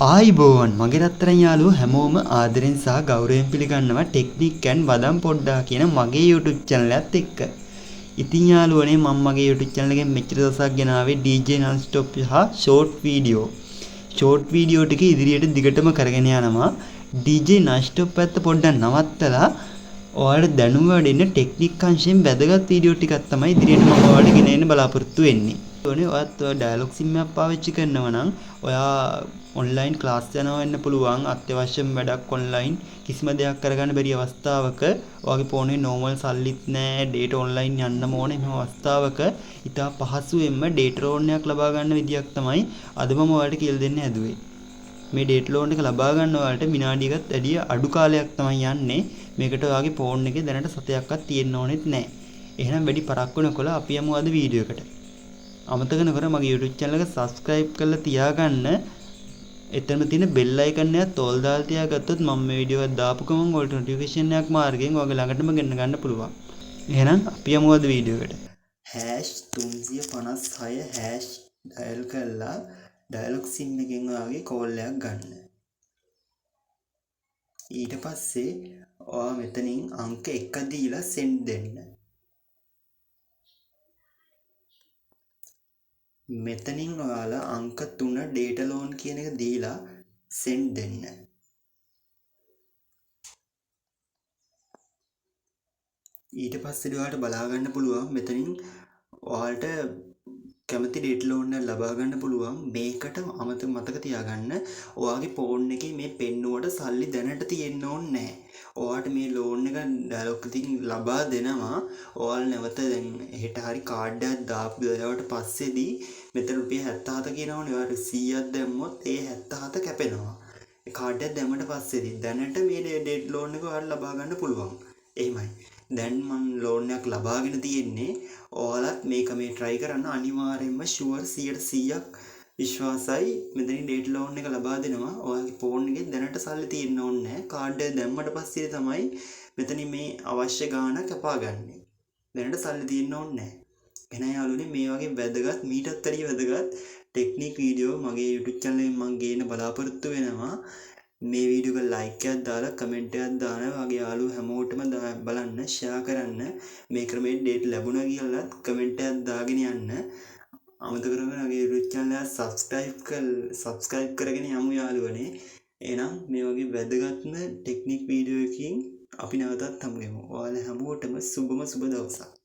ආයිබෝවන් මගේ රත්තරන් යාළුවෝ හැමෝම ආදරෙන් සහ ගෞරවයෙන් පිළිගන්නවා ටෙක්නික් ඇන් වදම් පොඩ්ඩා කියන මගේ YouTube channel එකත් එක්ක. ඉතින් යාළුවනේ මම මගේ YouTube channel එකෙන් මෙච්චර දවසක් ගෙනාවේ DJ non-stop සහ short video. short video ටික ඉදිරියට දිගටම කරගෙන යනවා. DJ non-stop පැත්ත පොඩ්ඩක් නවත්තලා ඔයාලට දැනුම වැඩෙන්න ටෙක්නික් අංශයෙන් වැදගත් වීඩියෝ ටිකක් තමයි ඉදිරියට මම ඔයාලට ගෙන එන්න බලාපොරොත්තු වෙන්නේ. ඔයත් ඩයලොග් සිම් එකක් පාවිච්චි කරනවා නම් ඔයා ඔන්ලයින් ක්ලාස් යනවා වෙන්න පුළුවන් අත්‍යවශ්‍යම වැඩක් ඔන්ලයින් කිසිම දෙයක් කරගන්න බැරි අවස්ථාවක ඔයාගේ ෆෝනේ නෝමල් සල්ලිත් නැහැ ඩේටා ඔන්ලයින් යන්නම ඕනේ මේ අවස්ථාවක ඉතා පහසුවෙන්ම ඩේටා ලෝන් එකක් ලබා ගන්න විදියක් තමයි අද මම ඔයාලට කියලා දෙන්න හැදුවේ මේ ඩේටා ලෝන් එක ලබා ගන්න ඔයාලට විනාඩියකට වැඩිය අඩු කාලයක් තමයි යන්නේ මේකට ඔයාගේ ෆෝන් එකේ දැනට සතයක්වත් තියෙන්න ඕනෙත් නැහැ එහෙනම් වැඩි පරක්කු නොකර අපි යමු අද වීඩියෝ එකට අමතක නොකර මගේ YouTube channel එක subscribe කරලා තියාගන්න එතන තියෙන bell icon එක තෝල් දාලා තියාගත්තොත් මම මේ වීඩියෝ එක දාපු ගමන් ඔයාලට notification එකක් මාර්ගයෙන් ඔයාගේ ළඟටම ගෙන්න ගන්න පුළුවන්. එහෙනම් අපි යමු අද වීඩියෝ එකට. #356# dial කරලා dialog sim එකෙන් ඔයාගේ call එකක් ගන්න. ඊට පස්සේ ඔයා මෙතනින් අංක 1 දීලා send දෙන්න. මෙතනින් ඔයාලා අංක 3 data loan කියන එක දීලා send දෙන්න. ඊට පස්සේ ඔයාලට බලා ගන්න පුළුවන් මෙතනින් ඔයාලට කැමති data loan එක ලබා ගන්න පුළුවන් මේකට මතක තියාගන්න ඔයාගේ ෆෝන් එකේ මේ පෙන්නුවට සල්ලි දැනට තියෙන්න ඕනේ නැහැ. ඔයාට මේ ලෝන් එක ඩයලොග් එකකින් ලබා දෙනවා. ඔයාලා නැවත දැන් හෙට හරි කාඩ් එකක් දාපු දවසට පස්සේදී මෙතන රුපියල් 77 කියනවනේ. ඔයාලා 100ක් දැම්මොත් ඒ 77 කැපෙනවා. ඒ කාඩ් එක දැම්මට පස්සේදී දැනට මේ ඩේට් ලෝන් එක ඔයාලා ලබා ගන්න පුළුවන්. එහෙමයි. දැන් මම ලෝන් එකක් ලබාගෙන තියෙන්නේ. ඔයාලත් මේක මේ try කරන්න අනිවාර්යයෙන්ම sure 100%ක් විශ්වාසයි මෙතනින් ඩේට් ලෝන් එක ලබා දෙනවා. ඔයාගේ ෆෝන් එකේ දැනට සල්ලි තියෙන්න ඕනේ නැහැ. කාඩ් එක දැම්මට පස්සේ තමයි මෙතනින් මේ අවශ්‍ය ගාණ කපාගන්නේ. දැනට සල්ලි තියෙන්න ඕනේ නැහැ. එහෙනම් යාළුවනේ මේ වගේ වැදගත් මීටත් වැඩිය වැදගත් ටෙක්නික් වීඩියෝ මගේ YouTube channel එකෙන් මම ගේන්න බලාපොරොත්තු වෙනවා. මේ වීඩියෝ එක like එකක් දාලා comment එකක් දානවා. වගේ යාළුවෝ හැමෝටම බලන්න share කරන්න. මේ ක්‍රමයේ date ලැබුණා කියලා comment එකක් දාගෙන යන්න. අමතක කරගන්න මගේ YouTube channel එක subscribe කරගෙන යමු යාළුවනේ. එහෙනම් මේ වගේ වැදගත්ම ටෙක්නික් වීඩියෝ එකකින් අපි නැවතත් හමු වෙමු. ඔයාලා හැමෝටම සුබම සුබ දවසක්.